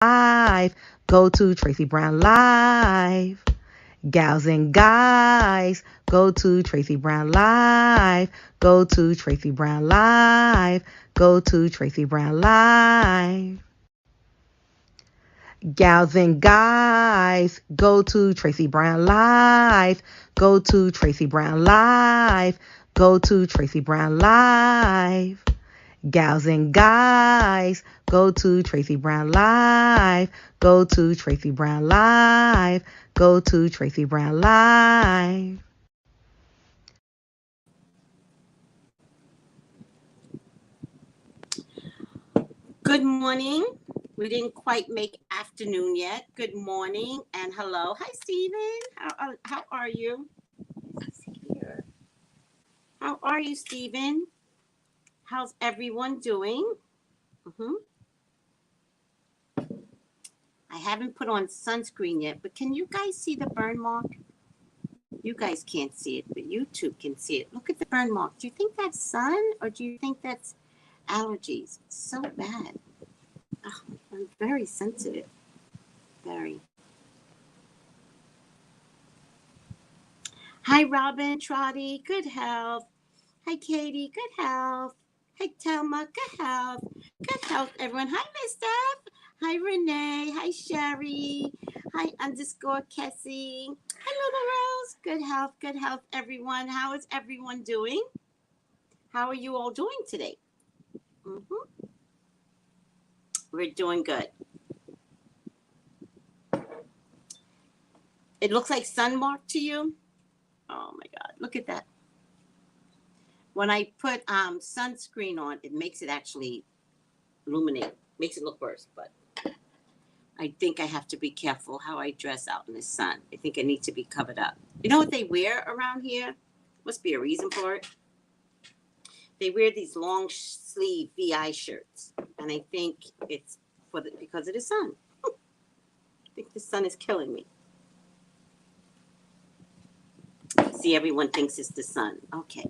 Live. Go to Tracey Brown Live. Gals and guys, go to Tracey Brown Live. Go to Tracey Brown Live. Go to Tracey Brown Live. Gals and guys, go to Tracey Brown Live. Go to Tracey Brown Live. Go to Tracey Brown Live. Gals and guys, go to Tracey Brown Live. Go to Tracey Brown Live. Go to Tracey Brown Live. Good morning. We didn't quite make afternoon yet. Good morning and hello. Hi, Stephen. How are you? How are you, Stephen? How's everyone doing? I haven't put on sunscreen yet, but can you guys see the burn mark? You guys can't see it, but YouTube can see it. Look at the burn mark. Do you think that's sun or do you think that's allergies? It's so bad. Oh, I'm very sensitive. Very. Hi, Robin, Trotty, good health. Hi, Katie, good health. Hi, Thelma, good health. Good health, everyone. Hi, Miss Steph. Hi, Renee. Hi, Sherry. Hi, _ Kessie. Hi, Little Rose. Good health, everyone. How is everyone doing? How are you all doing today? We're doing good. It looks like sun mark to you. Oh my God, look at that. When I put sunscreen on, it makes it actually illuminate, makes it look worse, but I think I have to be careful how I dress out in the sun. I think I need to be covered up. You know what they wear around here? Must be a reason for it. They wear these long sleeve VI shirts, and I think it's because of the sun. I think the sun is killing me. See, everyone thinks it's the sun. Okay.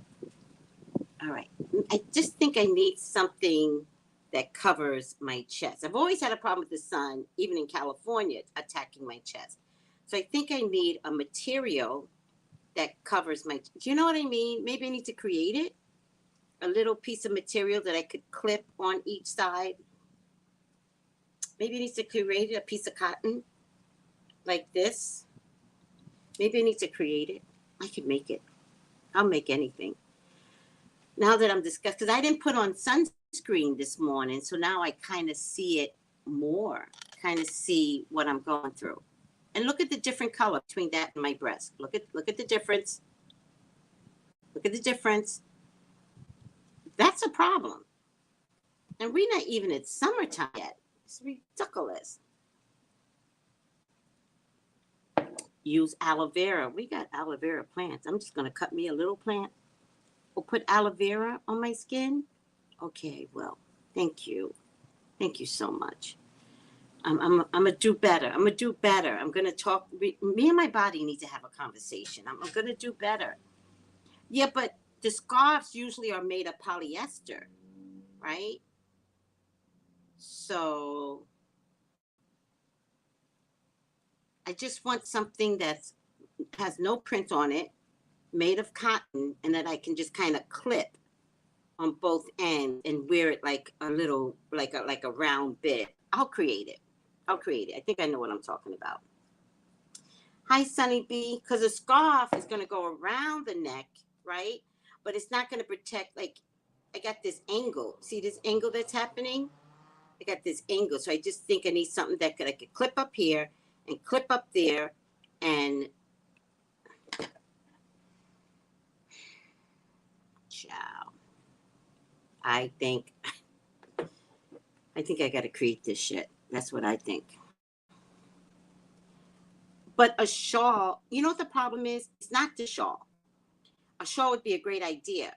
All right. I just think I need something that covers my chest. I've always had a problem with the sun, even in California, attacking my chest. So I think I need a material that covers my, do you know what I mean? Maybe I need to create it. A little piece of material that I could clip on each side. Maybe I need to create a piece of cotton like this. Maybe I need to create it. I could make it. I'll make anything. Now that I'm discussing, because I didn't put on sunscreen this morning, so now I kind of see it more, kind of see what I'm going through. And look at the different color between that and my breast. Look at the difference. Look at the difference. That's a problem. And we're not even at summertime yet. It's ridiculous. Use aloe vera. We got aloe vera plants. I'm just going to cut me a little plant. Or put aloe vera on my skin. Okay, well, thank you. Thank you so much. I'm gonna do better. I'm gonna do better. I'm gonna talk. Me and my body need to have a conversation. I'm gonna do better. Yeah, but the scarves usually are made of polyester, right? So I just want something that has no print on it, made of cotton, and that I can just kind of clip on both ends and wear it like a little, like a round bit. I'll create it. I'll create it. I think I know what I'm talking about. Hi, Sunny B. Because a scarf is going to go around the neck, right? But it's not going to protect, like, I got this angle. See this angle that's happening? I got this angle. So I just think I need something that I could clip up here and clip up there and ciao. I think I got to create this shit. That's what I think. But a shawl, you know what the problem is? It's not the shawl. A shawl would be a great idea,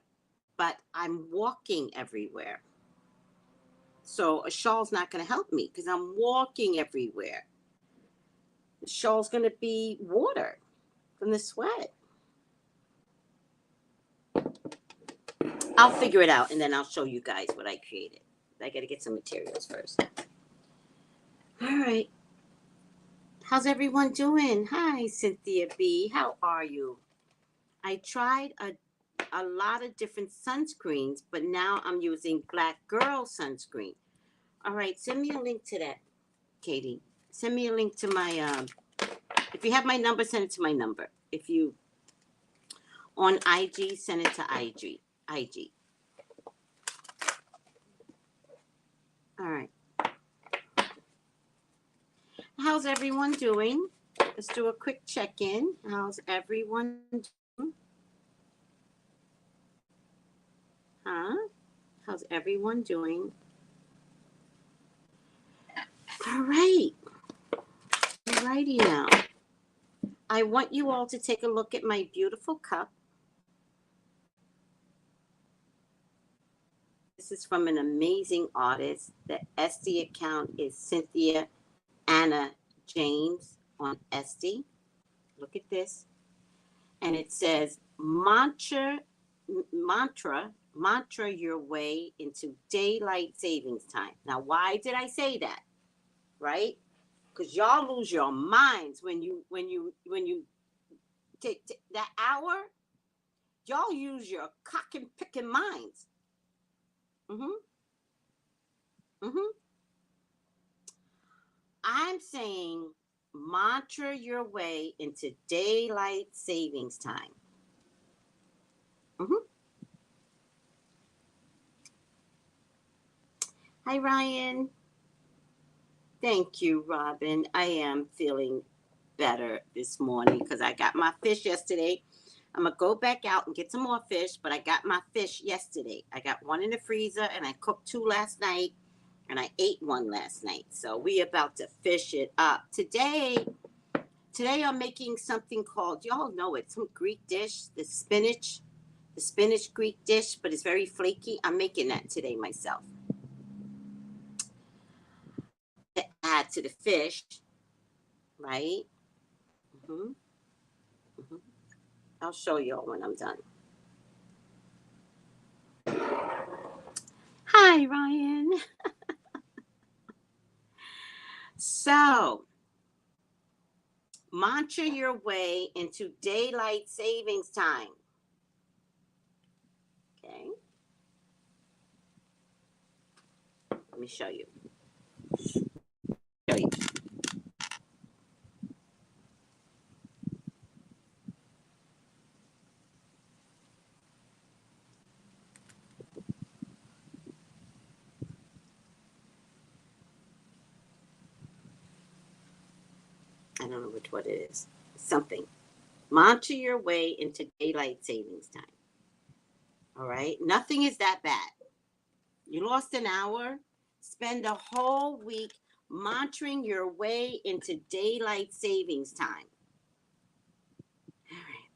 but I'm walking everywhere. So a shawl's not going to help me because I'm walking everywhere. The shawl's going to be water from the sweat. I'll figure it out and then I'll show you guys what I created. I got to get some materials first. All right. How's everyone doing? Hi, Cynthia B. How are you? I tried a lot of different sunscreens, but now I'm using Black Girl sunscreen. All right, send me a link to that, Katie. Send me a link to my, if you have my number, send it to my number. If you, on IG, send it to IG. All right. How's everyone doing? Let's do a quick check-in. How's everyone doing? Huh? How's everyone doing? All right. Alrighty now. I want you all to take a look at my beautiful cup. This is from an amazing artist. The Etsy account is Cynthia Anna James on Etsy. Look at this. And it says, mantra your way into daylight savings time. Now, why did I say that? Right? Because y'all lose your minds when you take that hour. Y'all use your cock and picking minds. I'm saying mantra your way into daylight savings time. Hi, Ryan. Thank you, Robin. I am feeling better this morning because I got my fish yesterday. I'm going to go back out and get some more fish, but I got my fish yesterday. I got one in the freezer, and I cooked 2 last night, and I ate 1 last night. So we about to fish it up. Today I'm making something called, y'all know it, some Greek dish, the spinach Greek dish, but it's very flaky. I'm making that today myself. To add to the fish, right? I'll show y'all when I'm done. Hi, Ryan. So, mantra your way into daylight savings time. Okay. Let me show you. I don't know which one it is. Something. Mantra your way into daylight savings time. All right. Nothing is that bad. You lost an hour. Spend a whole week mantring your way into daylight savings time. All right.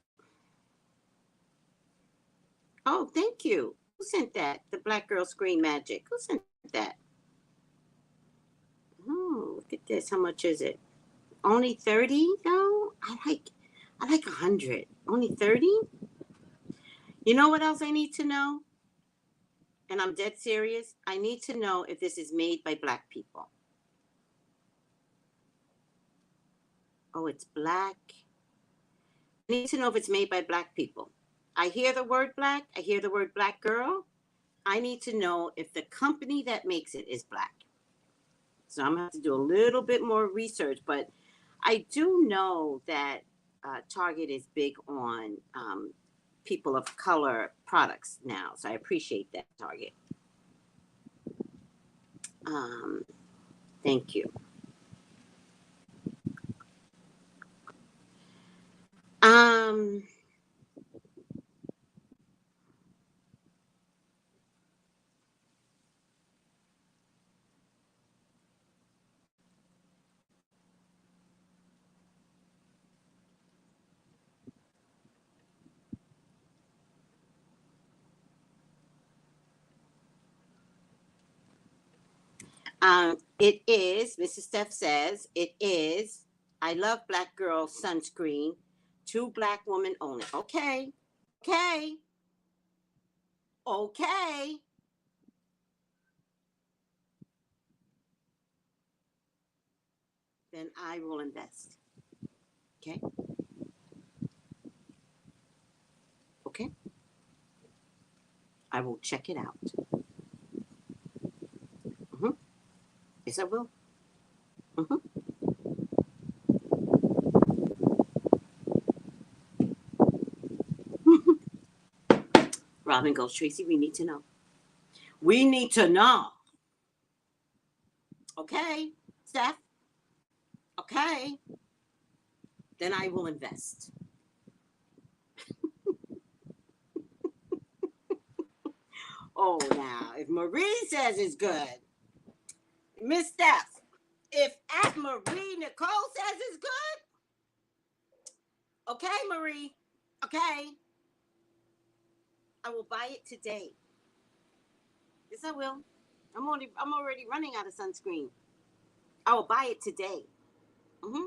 Oh, thank you. Who sent that? The Black Girl Screen Magic. Who sent that? Oh, look at this. How much is it? Only 30 though? I like 100. Only 30? You know what else I need to know? And I'm dead serious. I need to know if this is made by Black people. Oh, it's Black. I need to know if it's made by Black people. I hear the word Black. I hear the word Black girl. I need to know if the company that makes it is Black. So I'm going to have to do a little bit more research. But I do know that Target is big on people of color products now. So I appreciate that, Target. Thank you. It is, Mrs. Steph says, it is, I love Black Girl sunscreen. 2 Black women own it. Okay. Okay. Okay. then I will invest. Okay? Okay? I will check it out. Mm-hmm. Yes, I will. Mm-hmm. Robin goes, Tracy, we need to know. We need to know. Okay, Steph? Okay. Then I will invest. Oh, now, if Marie says it's good, Miss Steph, if at Marie Nicole says it's good, okay, Marie, okay, I will buy it today. Yes, I will. I'm already running out of sunscreen. I will buy it today. Mm-hmm.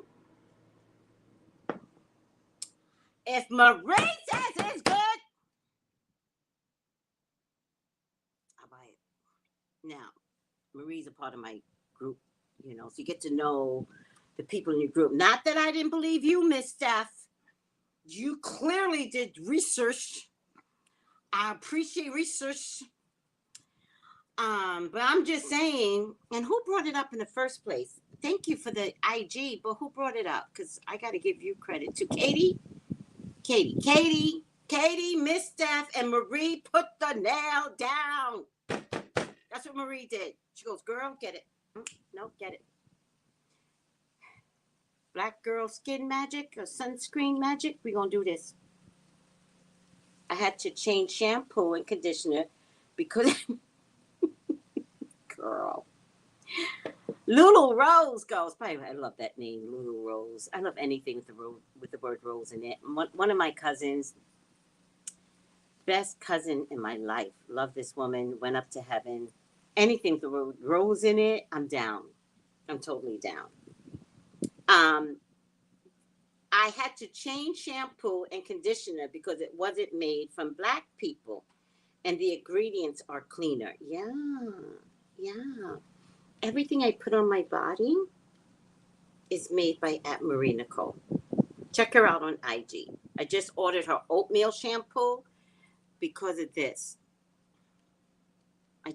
If Marie says it's good, I'll buy it. Now, Marie's a part of my group, so you get to know the people in your group. Not that I didn't believe you, Miss Steph. You clearly did research. I appreciate research. But I'm just saying, and who brought it up in the first place? Thank you for the IG, but who brought it up? Because I got to give you credit to Katie, Miss Steph, and Marie put the nail down. That's what Marie did. She goes, girl, get it. No, get it. Black girl skin magic or sunscreen magic. We're going to do this. I had to change shampoo and conditioner because, girl. Lulu Rose goes. I love that name, Lulu Rose. I love anything with the word rose in it. One of my cousins, best cousin in my life, loved this woman, went up to heaven. Anything with the word rose in it, I'm down. I'm totally down. I had to change shampoo and conditioner because it wasn't made from black people, and the ingredients are cleaner. Yeah. Everything I put on my body is made by at Marie Nicole. Check her out on IG. I just ordered her oatmeal shampoo because of this. I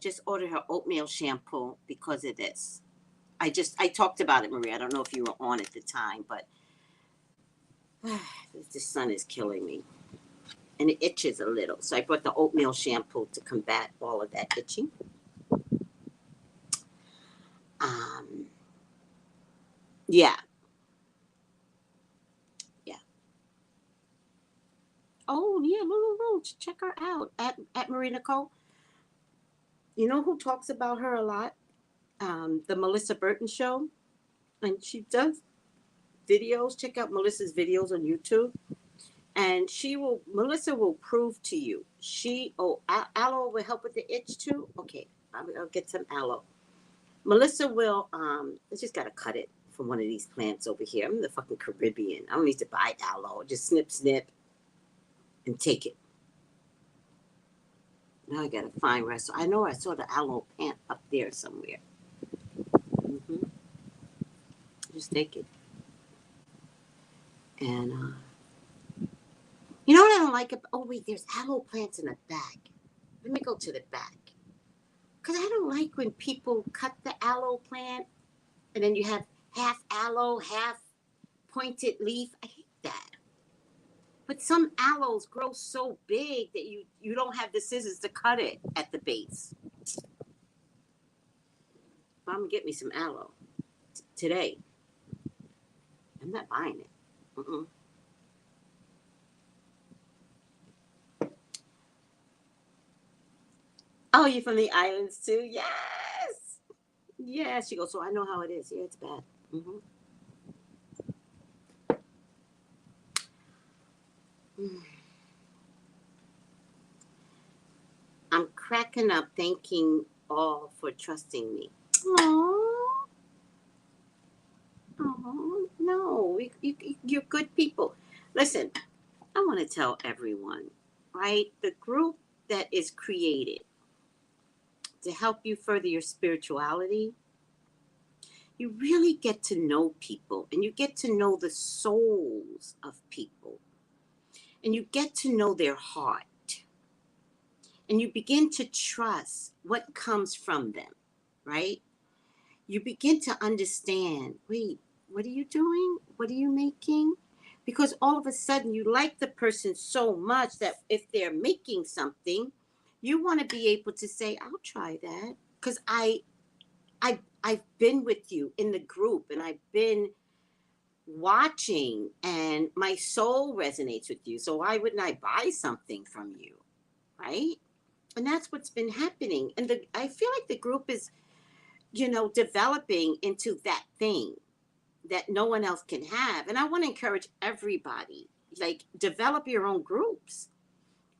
talked about it, Marie. I don't know if you were on at the time, but the sun is killing me. And it itches a little. So I brought the oatmeal shampoo to combat all of that itching. Yeah. Oh, yeah, Lulu Roach. Check her out at Marie Nicole. You know who talks about her a lot? The Melissa Burton Show. And she does videos. Check out Melissa's videos on YouTube. And Melissa will prove to you. Aloe will help with the itch too? Okay, I'll get some aloe. Melissa will, I just got to cut it from one of these plants over here. I'm in the fucking Caribbean. I don't need to buy aloe. Just snip, and take it. Now I got to find where I know I saw the aloe plant up there somewhere. Mm-hmm. Just take it. And, you know what I don't like? Oh, wait, there's aloe plants in the back. Let me go to the back. Because I don't like when people cut the aloe plant and then you have half aloe, half pointed leaf. I hate that. But some aloes grow so big that you don't have the scissors to cut it at the base. I'm going to get me some aloe today. I'm not buying it. Mm-mm. Oh, you're from the islands too? Yes. Yes. She goes, so I know how it is. Yeah, it's bad. Mm-hmm. I'm cracking up thanking all for trusting me. Oh, no. You're good people. Listen, I want to tell everyone, right? The group that is created to help you further your spirituality you really get to know people, and you get to know the souls of people, and you get to know their heart, and you begin to trust what comes from them, right? You begin to understand, wait, what are you doing? What are you making? Because all of a sudden you like the person so much that if they're making something, you want to be able to say, I'll try that. Because I've been with you in the group, and I've been watching, and my soul resonates with you. So why wouldn't I buy something from you? Right? And that's what's been happening. And I feel like the group is, developing into that thing that no one else can have. And I want to encourage everybody, like, develop your own groups.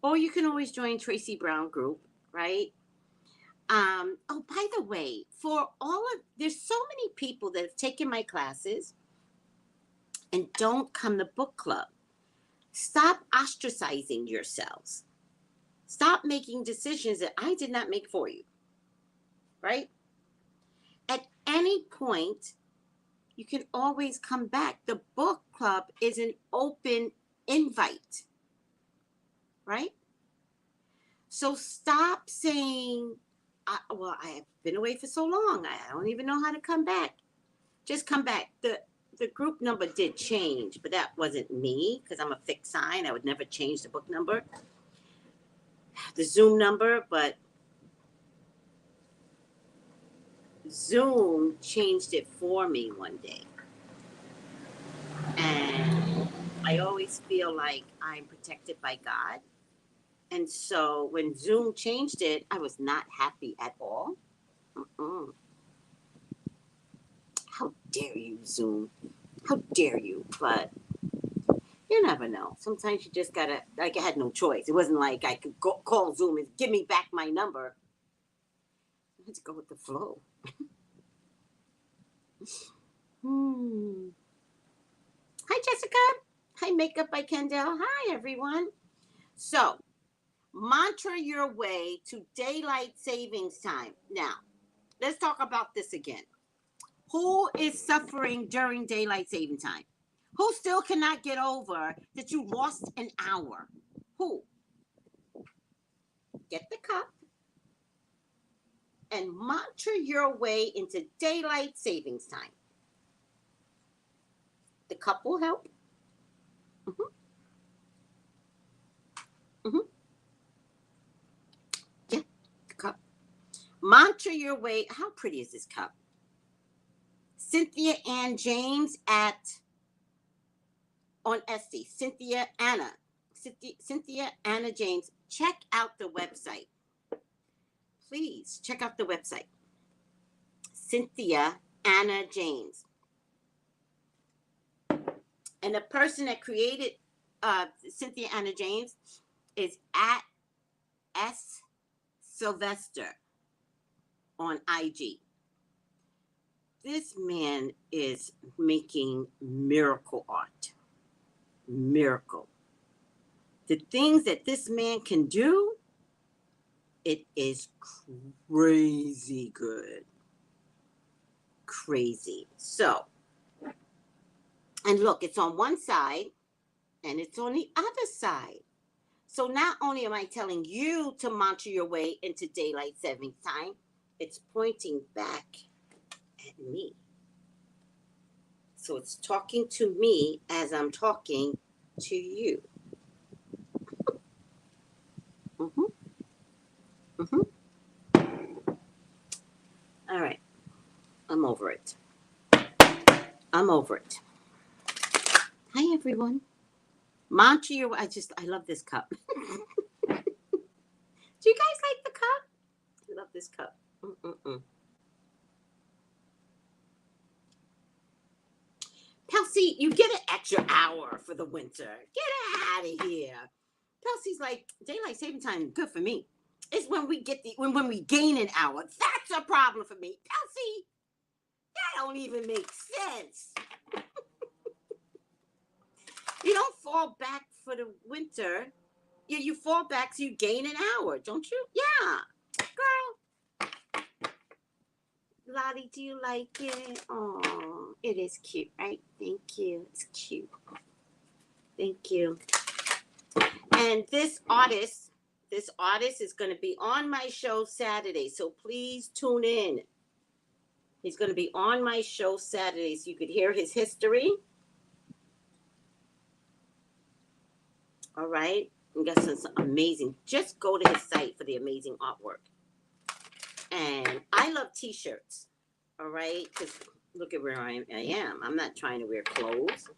Or you can always join Tracey Brown group, right? Oh, by the way, there's so many people that have taken my classes and don't come to book club. Stop ostracizing yourselves. Stop making decisions that I did not make for you, right? At any point, you can always come back. The book club is an open invite, right? So stop saying, well, I have been away for so long, I don't even know how to come back. Just come back. The group number did change, but that wasn't me, because I'm a fixed sign. I would never change the book number, the Zoom number, but Zoom changed it for me one day. And I always feel like I'm protected by God. And so when Zoom changed it, I was not happy at all. How dare you, Zoom? How dare you? But you never know. Sometimes you just gotta, like, I had no choice. It wasn't like I could call Zoom and give me back my number. Let's go with the flow. Hi, Jessica. Hi, Makeup by Kendall. Hi, everyone. So, mantra your way to daylight savings time. Now, let's talk about this again. Who is suffering during daylight saving time? Who still cannot get over that you lost an hour? Who? Get the cup and mantra your way into daylight savings time. The cup will help. Yeah, the cup. Mantra your way. How pretty is this cup? Cynthia Ann James on Etsy. Cynthia Anna James. Check out the website. Please check out the website. Cynthia Anna James. And the person that created Cynthia Anna James is at S Sylvester on IG. This man is making miracle art. Miracle. The things that this man can do, it is crazy good. Crazy. So, and look, it's on one side and it's on the other side. So not only am I telling you to mantra your way into daylight savings time, it's pointing back at me. So it's talking to me as I'm talking to you. All right. I'm over it. I'm over it. Hi, everyone. Mantra your way. I love this cup. Do you guys like the cup? I love this cup. Kelsey, you get an extra hour for the winter. Get out of here. Kelsey's like, daylight saving time, good for me. It's when we get when we gain an hour. That's a problem for me. Kelsey, that don't even make sense. You don't fall back for the winter. Yeah, you fall back so you gain an hour, don't you? Yeah. Girl. Lottie, do you like it? Oh, it is cute, right? Thank you. It's cute. Thank you. And this artist is going to be on my show Saturday, so please tune in. He's going to be on my show Saturday, so you could hear his history. All right. We got some amazing. Just go to his site for the amazing artwork. And I love t-shirts. All right. Because look at where I am. I'm not trying to wear clothes.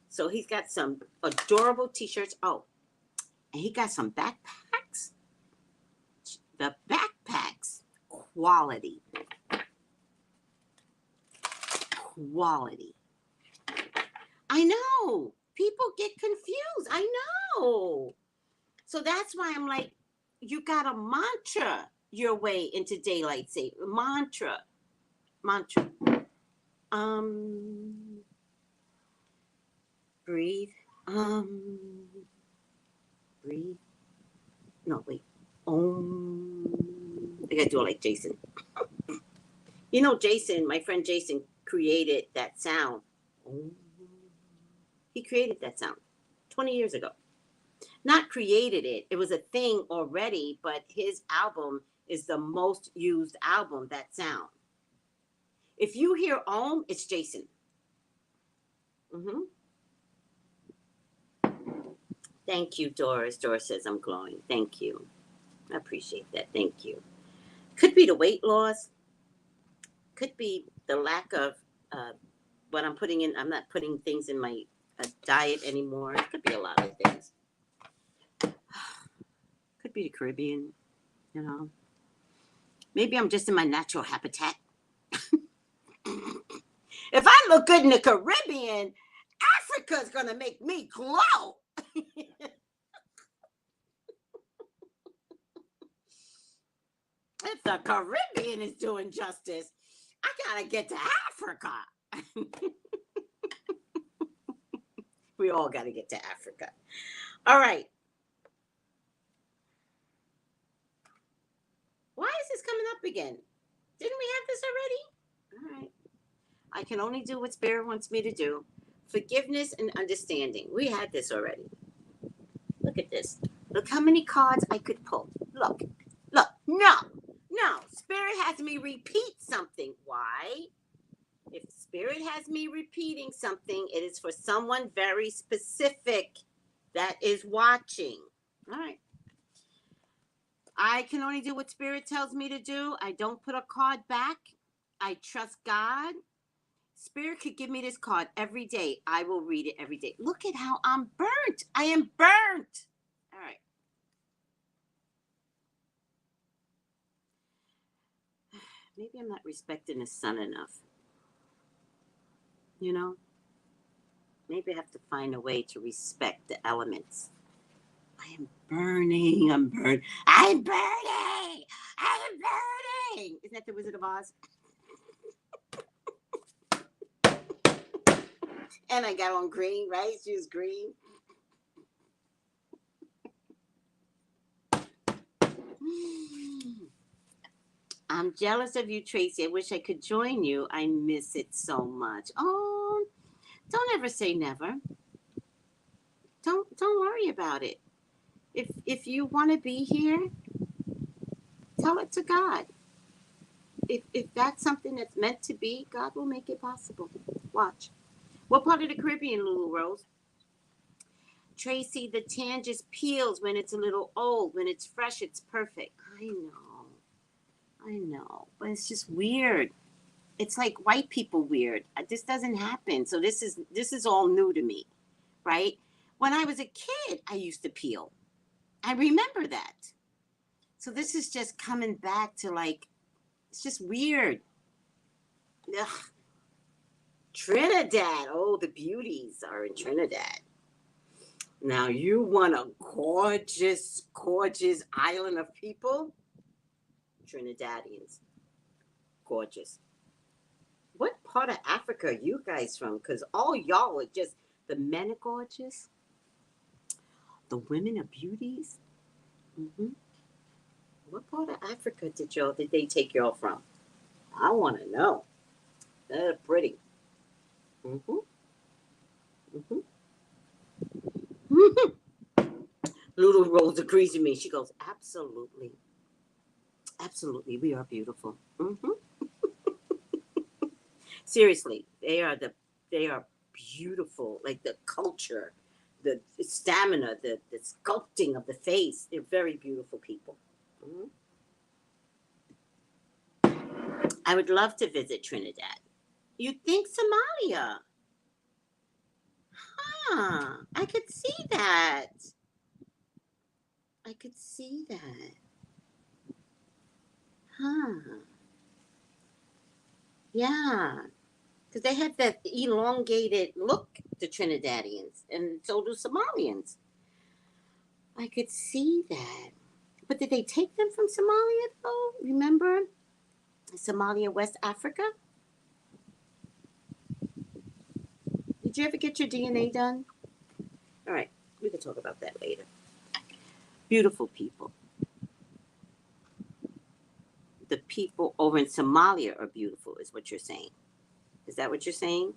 So he's got some adorable t-shirts. Oh, and he got some backpacks. The backpacks, quality. Quality. I know. People get confused. I know. So that's why I'm like, you got a mantra your way into daylight saving. Mantra. Breathe. Breathe. No, wait. I gotta do it like Jason. You know, Jason, my friend Jason created that sound. He created that sound 20 years ago. Not created it. It was a thing already, but his album is the most used album, that sound. If you hear Om, it's Jason. Thank you, Doris. Doris says I'm glowing. Thank you. I appreciate that. Thank you. Could be the weight loss. Could be the lack of what I'm putting in. I'm not putting things in my diet anymore. It could be a lot of things. Could be the Caribbean, you know. Maybe I'm just in my natural habitat. If I look good in the Caribbean, Africa's going to make me glow. If the Caribbean is doing justice, I got to get to Africa. We all got to get to Africa. All right. Why is this coming up again? Didn't we have this already? All right. I can only do what Spirit wants me to do. Forgiveness and understanding. We had this already. Look at this. Look how many cards I could pull. Look. No. Spirit has me repeat something. Why? If Spirit has me repeating something, it is for someone very specific that is watching. All right. I can only do what Spirit tells me to do. I don't put a card back. I trust God. Spirit could give me this card every day. I will read it every day. Look at how I'm burnt. I am burnt. All right. Maybe I'm not respecting the sun enough. You know? Maybe I have to find a way to respect the elements. I am burning. I'm burning. Isn't that the Wizard of Oz? And I got on green, right? She was green. I'm jealous of you, Tracy. I wish I could join you. I miss it so much. Oh, don't ever say never. Don't worry about it. If you want to be here, tell it to God. If that's something that's meant to be, God will make it possible. Watch. What part of the Caribbean, Lulu Rose? Tracy, the tan just peels when it's a little old. When it's fresh, it's perfect. I know. But it's just weird. It's like white people weird. This doesn't happen. So this is all new to me, right? When I was a kid, I used to peel. I remember that. So this is just coming back to like, it's just weird. Ugh. Trinidad. Oh, the beauties are in Trinidad. Now you want a gorgeous, gorgeous island of people? Trinidadians. Gorgeous. What part of Africa are you guys from? Because all y'all are just, the men are gorgeous. The women are beauties. Mm-hmm. What part of Africa did they take y'all from? I want to know. They're pretty. Mm-hmm. Mm-hmm. Lulu Rose agrees with me. She goes, absolutely. Absolutely. We are beautiful. Mm-hmm. Seriously, they are beautiful. Like the culture, the stamina, the sculpting of the face. They're very beautiful people. Mhm. I would love to visit Trinidad. You'd think Somalia. Huh. I could see that. I could see that. Huh. Yeah. Because they have that elongated look, the Trinidadians, and so do Somalians. I could see that. But did they take them from Somalia, though? Remember? Somalia, West Africa? Did you ever get your DNA done? All right. We can talk about that later. Beautiful people. The people over in Somalia are beautiful, is what you're saying. Is that what you're saying?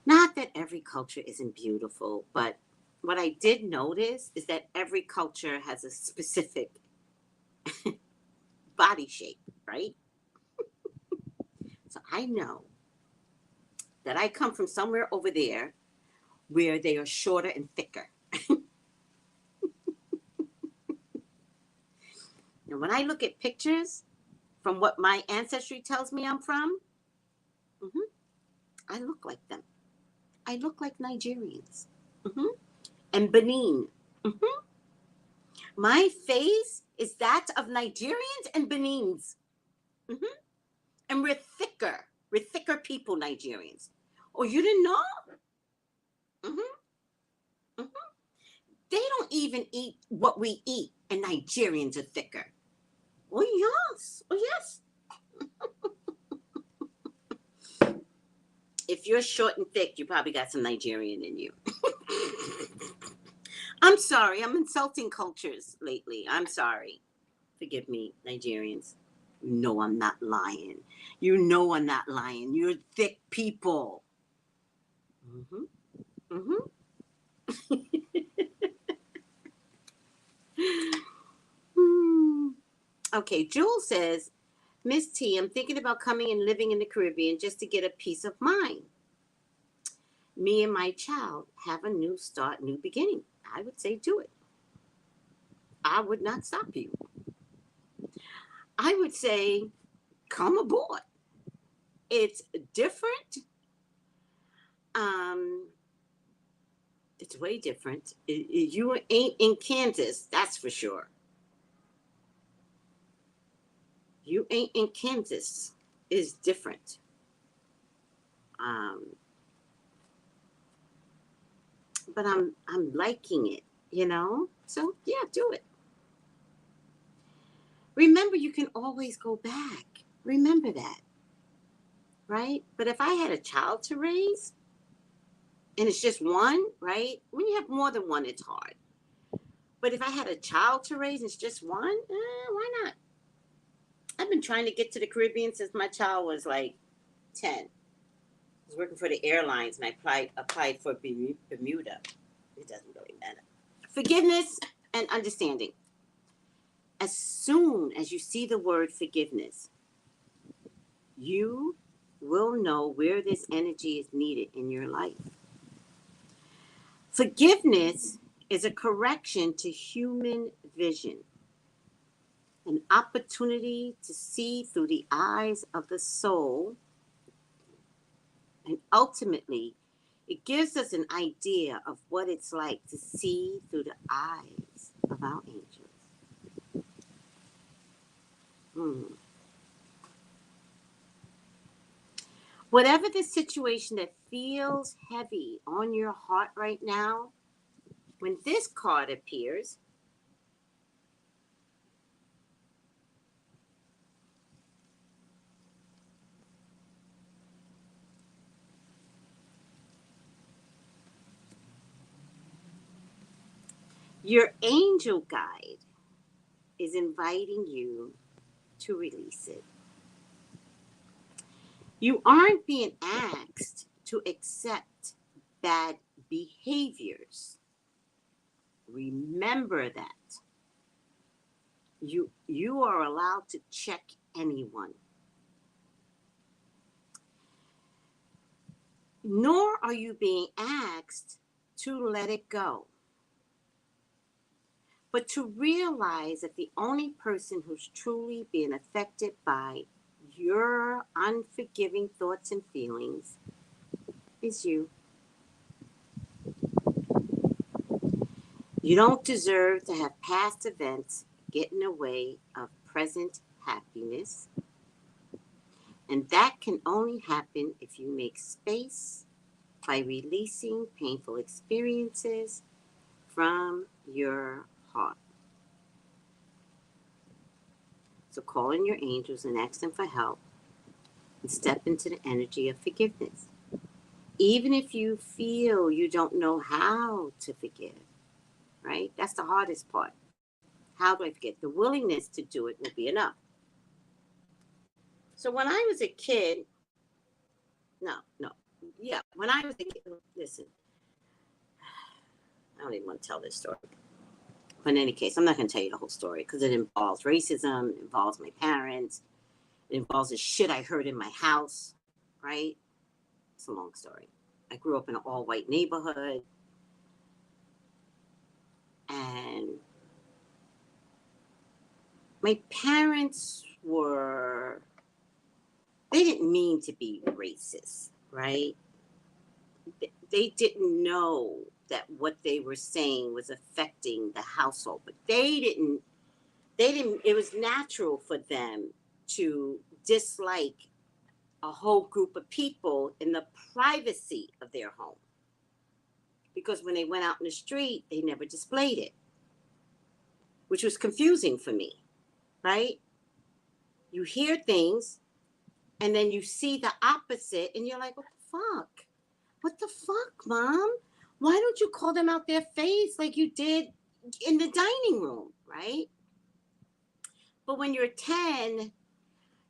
Not that every culture isn't beautiful, but what I did notice is that every culture has a specific body shape, right? So I know that I come from somewhere over there where they are shorter and thicker. And when I look at pictures from what my ancestry tells me I'm from, mhm, I look like them. I look like Nigerians. Mhm. And Benin. Mhm. My face is that of Nigerians and Benins. Mhm. And we're thicker. We're thicker people, Nigerians. Oh, you didn't know? Hmm. Hmm. They don't even eat what we eat, and Nigerians are thicker. Oh, yes. Oh, yes. If you're short and thick, you probably got some Nigerian in you. I'm sorry. I'm insulting cultures lately. I'm sorry. Forgive me, Nigerians. You know I'm not lying. You know I'm not lying. You're thick people. Mm-hmm. Mm-hmm. Hmm. Okay, Jules says, Miss T, I'm thinking about coming and living in the Caribbean just to get a peace of mind. Me and my child have a new start, new beginning. I would say do it. I would not stop you. I would say come aboard. It's different. Um, it's way different. You ain't in Kansas, that's for sure. You ain't in Kansas is different. Um, but I'm liking it, you know. So yeah, do it. Remember, you can always go back. Remember that, right? But if I had a child to raise, and it's just one, right? When you have more than one, it's hard. But if I had a child to raise and it's just one, why not? I've been trying to get to the Caribbean since my child was like 10. I was working for the airlines and I applied for Bermuda. It doesn't really matter. Forgiveness and understanding. As soon as you see the word forgiveness, you will know where this energy is needed in your life. Forgiveness is a correction to human vision, an opportunity to see through the eyes of the soul, and ultimately, it gives us an idea of what it's like to see through the eyes of our angels. Hmm. Whatever the situation that feels heavy on your heart right now, when this card appears, your angel guide is inviting you to release it. You aren't being asked to accept bad behaviors. Remember that. You are allowed to check anyone. Nor are you being asked to let it go, but to realize that the only person who's truly being affected by your unforgiving thoughts and feelings is you. You don't deserve to have past events get in the way of present happiness. And that can only happen if you make space by releasing painful experiences from your heart. So call in your angels and ask them for help and step into the energy of forgiveness. Even if you feel you don't know how to forgive, right? That's the hardest part. How do I forget? The willingness to do it will be enough. So when I was a kid, when I was a kid, listen, I don't even want to tell this story. But in any case, I'm not going to tell you the whole story because it involves racism, it involves my parents, it involves the shit I heard in my house, right? It's a long story. I grew up in an all-white neighborhood, and my parents they didn't mean to be racist, right? They didn't know that what they were saying was affecting the household, but they didn't, it was natural for them to dislike a whole group of people in the privacy of their home. Because when they went out in the street, they never displayed it, which was confusing for me, right? You hear things, and then you see the opposite, and you're like, what the fuck? What the fuck, Mom? Why don't you call them out their face like you did in the dining room, right? But when you're 10,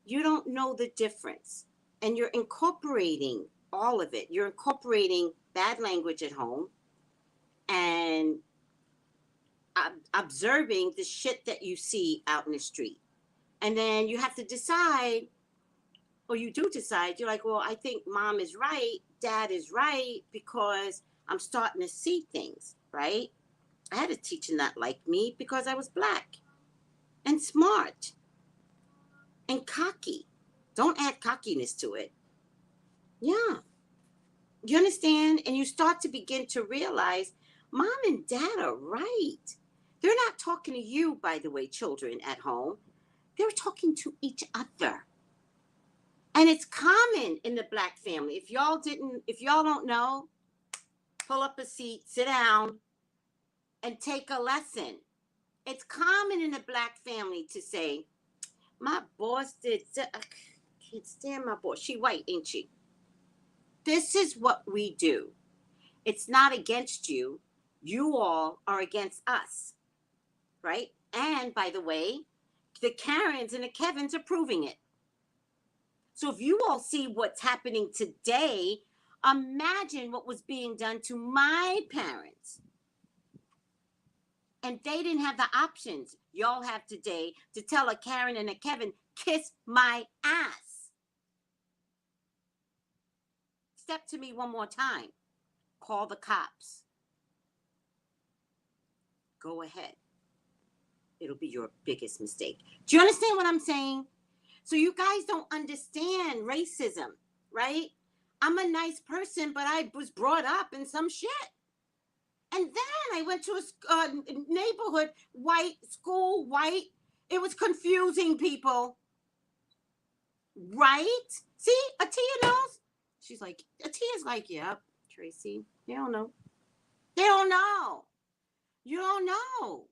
you don't know the difference. And you're incorporating all of it. You're incorporating bad language at home and observing the shit that you see out in the street. And then you have to decide, or you do decide, you're like, well, I think Mom is right, Dad is right, because I'm starting to see things, right? I had a teacher not like me because I was Black and smart and cocky. Don't add cockiness to it. Yeah. You understand? And you start to begin to realize Mom and Dad are right. They're not talking to you, by the way, children at home. They're talking to each other. And it's common in the Black family. If y'all don't know, pull up a seat, sit down, and take a lesson. It's common in the Black family to say, my boss did, I can't stand my boss. She white, ain't she? This is what we do. It's not against you. You all are against us, right? And by the way, the Karens and the Kevins are proving it. So if you all see what's happening today, imagine what was being done to my parents. And they didn't have the options y'all have today to tell a Karen and a Kevin, kiss my ass. Step to me one more time. Call the cops. Go ahead. It'll be your biggest mistake. Do you understand what I'm saying? So you guys don't understand racism, right? I'm a nice person, but I was brought up in some shit. And then I went to a neighborhood, white, school, white. It was confusing, people. Right? See, Atia knows. She's like, Atia's like, yeah, Tracy, they don't know. They don't know. You don't know.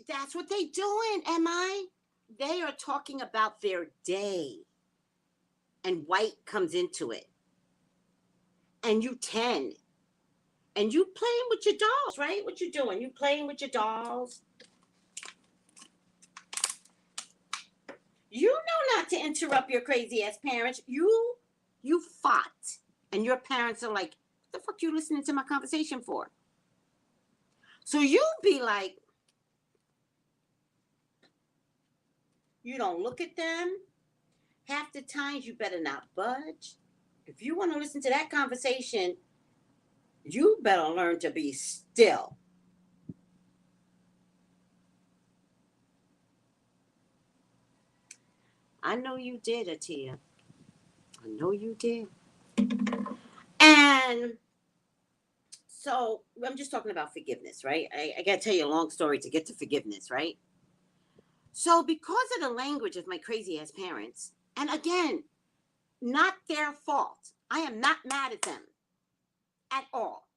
That's what they doing, am I? They are talking about their day. And white comes into it. And you 10. And you playing with your dolls, right? What you doing? You playing with your dolls? You know not to interrupt your crazy ass parents. You fought. And your parents are like, what the fuck you listening to my conversation for? So you be like, you don't look at them. Half the times you better not budge. If you want to listen to that conversation, you better learn to be still. I know you did, Atia. I know you did. And so I'm just talking about forgiveness, right? I got to tell you a long story to get to forgiveness, right? So because of the language of my crazy ass parents, and again, not their fault. I am not mad at them at all.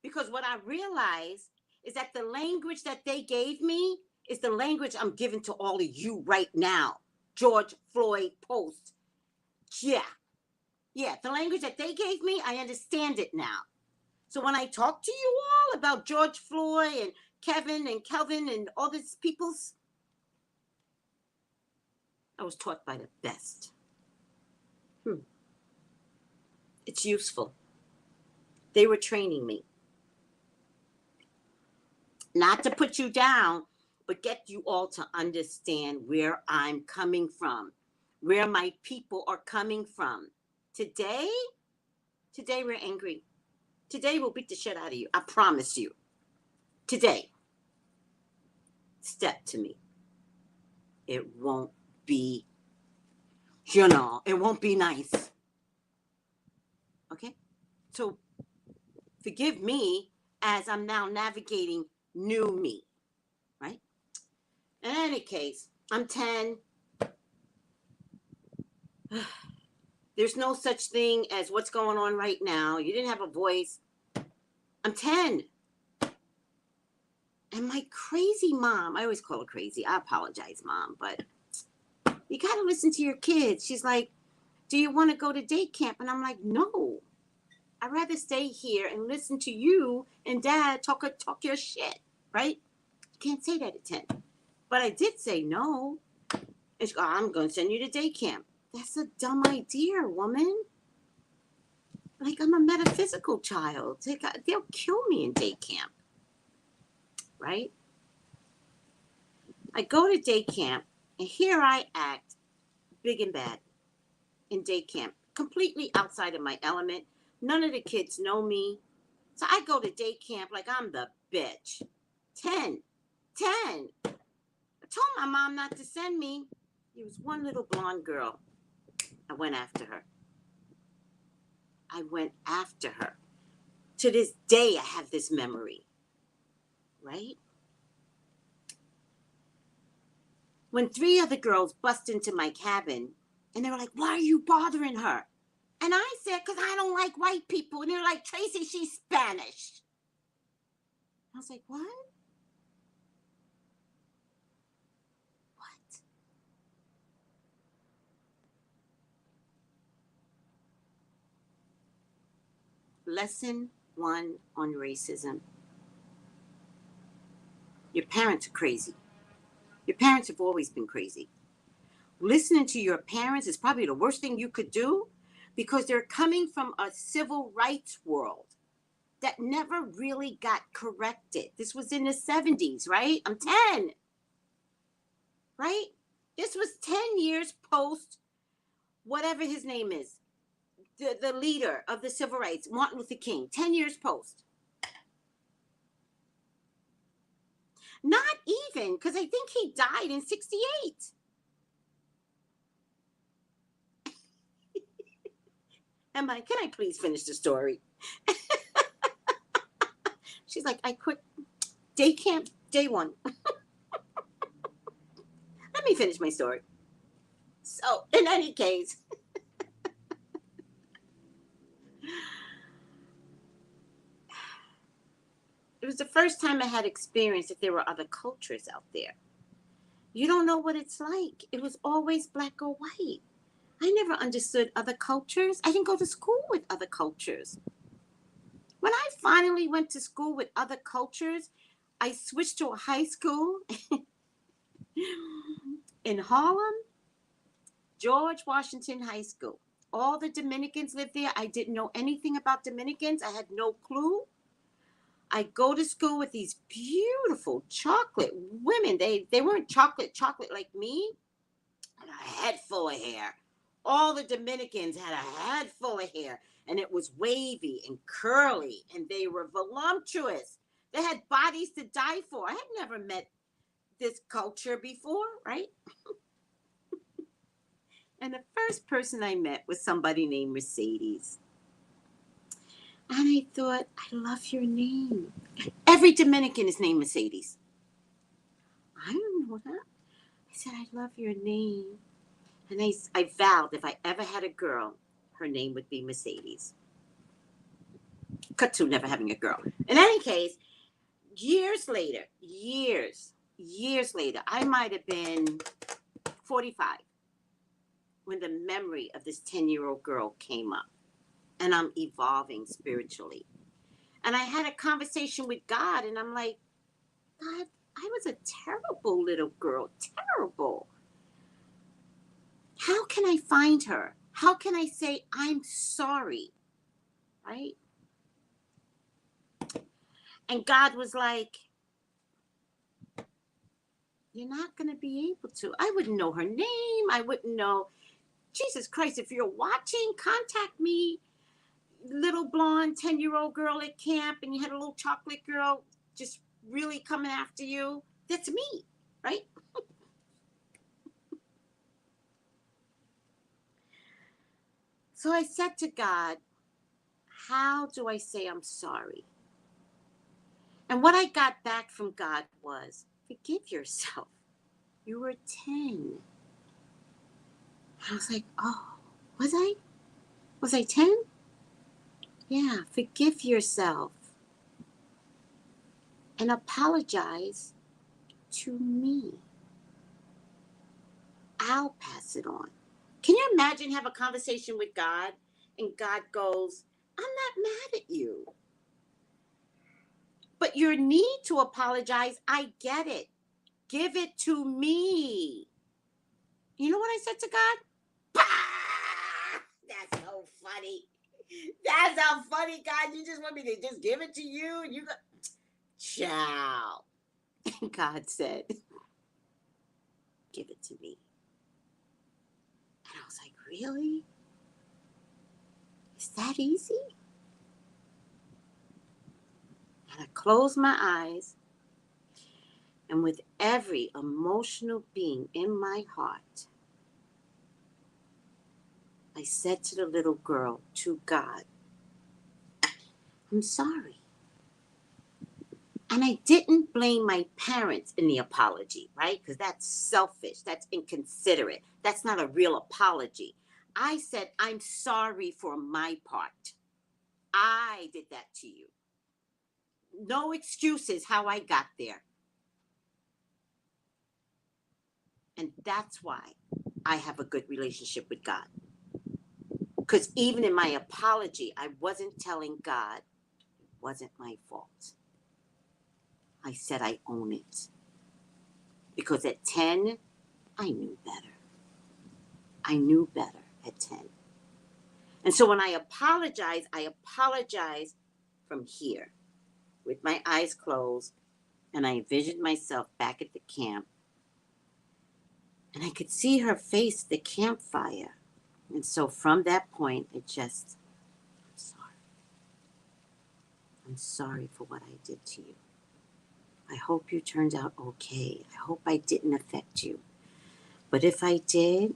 Because what I realized is that the language that they gave me is the language I'm giving to all of you right now. George Floyd post. Yeah. Yeah. The language that they gave me, I understand it now. So when I talk to you all about George Floyd and Kevin and Kelvin and all these peoples, I was taught by the best. It's useful. They were training me. Not to put you down, but get you all to understand where I'm coming from, where my people are coming from. Today we're angry. Today we'll beat the shit out of you. I promise you. Today. Step to me. It won't be, it won't be nice. Okay? So forgive me as I'm now navigating new me. Right? In any case, I'm 10. There's no such thing as what's going on right now. You didn't have a voice. I'm 10. And my crazy mom, I always call her crazy. I apologize, Mom, but you got to listen to your kids. She's like, do you want to go to day camp? And I'm like, no. I'd rather stay here and listen to you and Dad talk your shit, right? You can't say that at 10. But I did say no. And she goes, I'm going to send you to day camp. That's a dumb idea, woman. Like, I'm a metaphysical child. They'll kill me in day camp. Right? I go to day camp, and here I act big and bad in day camp, completely outside of my element. None of the kids know me. So I go to day camp like I'm the bitch. 10. I told my mom not to send me. There was one little blonde girl. I went after her. To this day, I have this memory. Right? When 3 other girls bust into my cabin, and they were like, why are you bothering her? And I said, because I don't like white people. And they're like, Tracy, she's Spanish. I was like, what? What? Lesson 1 on racism. Your parents are crazy. Your parents have always been crazy. Listening to your parents is probably the worst thing you could do because they're coming from a civil rights world that never really got corrected. This was in the 70s, right? I'm 10. Right? This was 10 years post whatever his name is, the leader of the civil rights, Martin Luther King, 10 years post. Not even, because I think he died in 68. Can I please finish the story? She's like, I quit day camp, day 1. Let me finish my story. So, in any case, it was the first time I had experienced that there were other cultures out there. You don't know what it's like. It was always black or white. I never understood other cultures. I didn't go to school with other cultures. When I finally went to school with other cultures, I switched to a high school In Harlem, George Washington High School. All the Dominicans live there. I didn't know anything about Dominicans. I had no clue. I go to school with these beautiful chocolate women. They weren't chocolate like me. And a head full of hair. All the Dominicans had a head full of hair. And it was wavy and curly. And they were voluptuous. They had bodies to die for. I had never met this culture before, right? And the first person I met was somebody named Mercedes. And I thought, I love your name. Every Dominican is named Mercedes. I don't know that. I said, I love your name. And I vowed if I ever had a girl, her name would be Mercedes. Cut to never having a girl. In any case, years later, I might have been 45 when the memory of this 10-year-old girl came up. And I'm evolving spiritually. And I had a conversation with God, and I'm like, God, I was a terrible little girl. Terrible. How can I find her? How can I say I'm sorry? Right? And God was like, you're not going to be able to. I wouldn't know her name. I wouldn't know. Jesus Christ, if you're watching, contact me. Little blonde 10-year-old girl at camp, and you had a little chocolate girl just really coming after you. That's me, right? So I said to God, how do I say I'm sorry? And what I got back from God was, forgive yourself. You were 10. I was like, oh, was I? Was I 10? Yeah, forgive yourself. And apologize to me. I'll pass it on. Can you imagine have a conversation with God and God goes, I'm not mad at you. But your need to apologize, I get it. Give it to me. You know what I said to God? Bah! That's so funny. That's so funny, God. You just want me to just give it to you? You go, ciao. And God said, give it to me. And I was like, really? Is that easy? And I closed my eyes, and with every emotional being in my heart, I said to the little girl, to God, I'm sorry. And I didn't blame my parents in the apology, right? Because that's selfish. That's inconsiderate. That's not a real apology. I said, I'm sorry for my part. I did that to you. No excuses how I got there. And that's why I have a good relationship with God. Because even in my apology, I wasn't telling God it wasn't my fault. I said I own it. Because at 10, I knew better. I knew better at 10. And so when I apologize from here with my eyes closed, and I envisioned myself back at the camp, and I could see her face the campfire. And so from that point, I'm sorry. I'm sorry for what I did to you. I hope you turned out okay. I hope I didn't affect you. But if I did,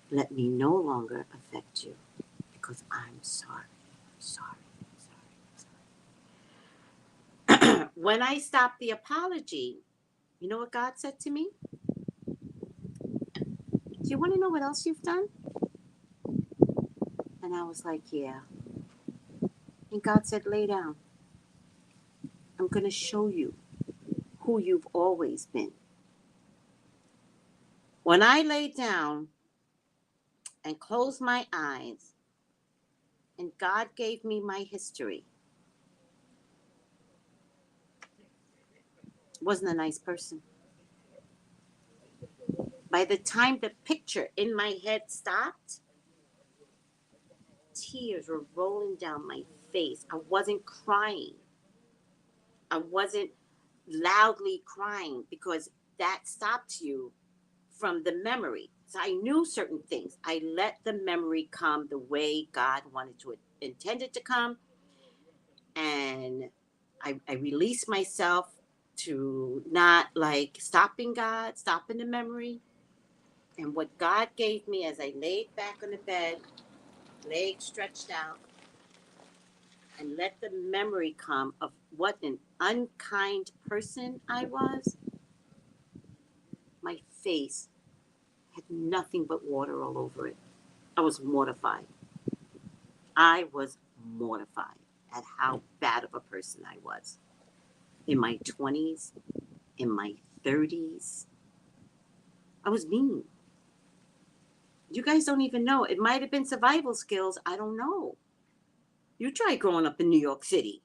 let me no longer affect you, because I'm sorry. I'm sorry. I'm sorry. When I stopped the apology, you know what God said to me? Do you want to know what else you've done? And I was like, yeah. And God said, lay down. I'm going to show you who you've always been. When I laid down and closed my eyes, and God gave me my history, wasn't a nice person. By the time the picture in my head stopped, tears were rolling down my face. I wasn't crying. I wasn't loudly crying because that stops you from the memory. So I knew certain things. I let the memory come the way God wanted to intended to come, and I released myself to not like stopping God, stopping the memory. And what God gave me as I laid back on the bed, legs stretched out, and let the memory come of what an unkind person I was, my face had nothing but water all over it. I was mortified. I was mortified at how bad of a person I was. In my 20s, in my 30s, I was mean. You guys don't even know. It might have been survival skills. I don't know. You try growing up in New York City.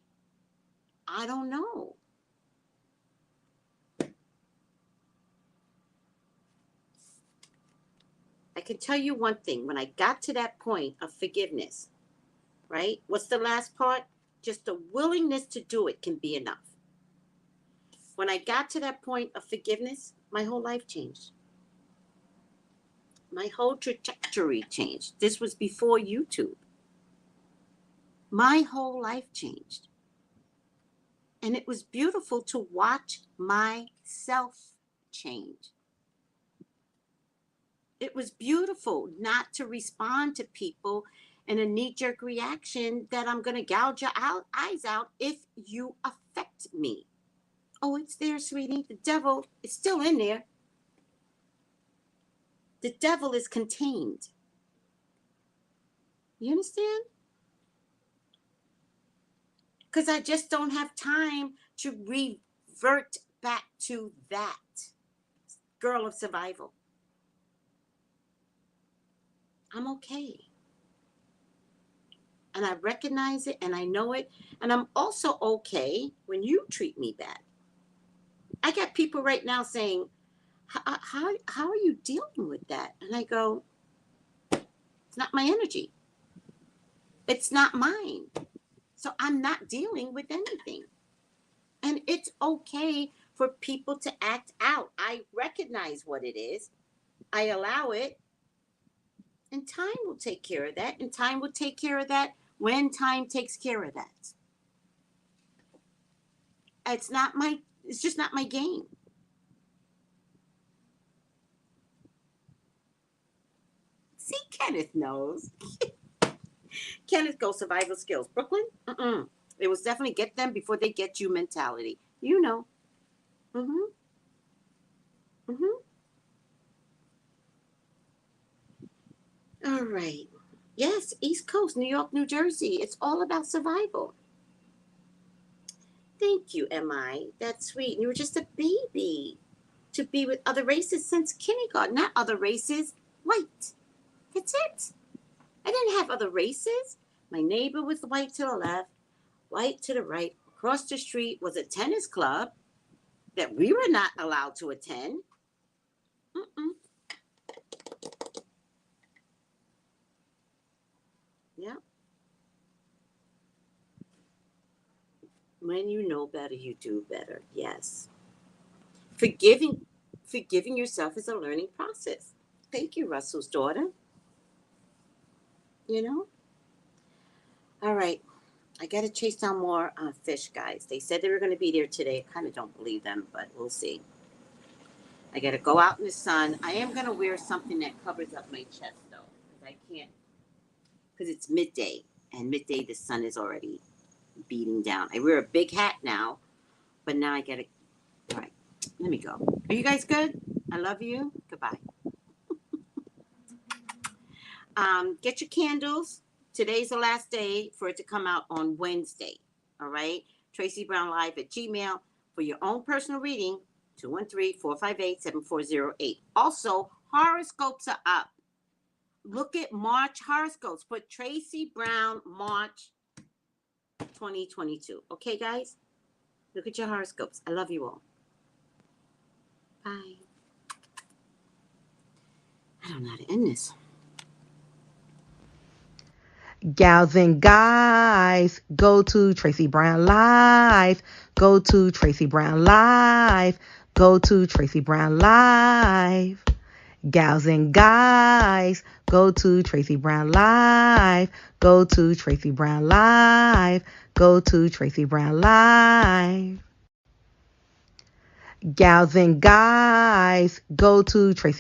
I don't know. I can tell you one thing. When I got to that point of forgiveness, right? What's the last part? Just the willingness to do it can be enough. When I got to that point of forgiveness, my whole life changed. My whole trajectory changed. This was before YouTube. My whole life changed. And it was beautiful to watch myself change. It was beautiful not to respond to people in a knee-jerk reaction that I'm going to gouge your eyes out if you affect me. Oh, it's there, sweetie. The devil is still in there. The devil is contained. You understand? Because I just don't have time to revert back to that girl of survival. I'm okay. And I recognize it and I know it. And I'm also okay when you treat me bad. I got people right now saying, how are you dealing with that? And I go, it's not my energy. It's not mine. So I'm not dealing with anything. And it's okay for people to act out. I recognize what it is. I allow it. And time will take care of that. And time will take care of that when time takes care of that. It's just not my game. See, Kenneth knows. Kenneth goes survival skills. Brooklyn? Mm-mm. It was definitely get them before they get you mentality. You know. Mm-hmm. Mm-hmm. All right. Yes, East Coast, New York, New Jersey. It's all about survival. Thank you, M.I. That's sweet. You were just a baby to be with other races since kindergarten. Not other races, white. That's it. I didn't have other races. My neighbor was white to the left, white to the right. Across the street was a tennis club that we were not allowed to attend. Mm-mm. Yeah. When you know better, you do better. Yes. Forgiving yourself is a learning process. Thank you, Russell's daughter. You know? All right. I got to chase down more fish, guys. They said they were going to be there today. I kind of don't believe them, but we'll see. I got to go out in the sun. I am going to wear something that covers up my chest, though. Because I can't, because it's midday. And midday, the sun is already beating down. I wear a big hat now, but now I got to, all right, let me go. Are you guys good? I love you. Goodbye. Get your candles. Today's the last day for it to come out on Wednesday. All right. TraceyBrownLive@gmail for your own personal reading. 213-458-7408. Also, horoscopes are up. Look at March horoscopes. Put Tracey Brown March 2022. Okay, guys? Look at your horoscopes. I love you all. Bye. I don't know how to end this. Gals and guys, go to Tracey Brown Live. Go to Tracey Brown Live. Go to Tracey Brown Live. Gals and guys, go to Tracey Brown Live. Go to Tracey Brown Live. Go to Tracey Brown Live. Gals and guys, go to Tracey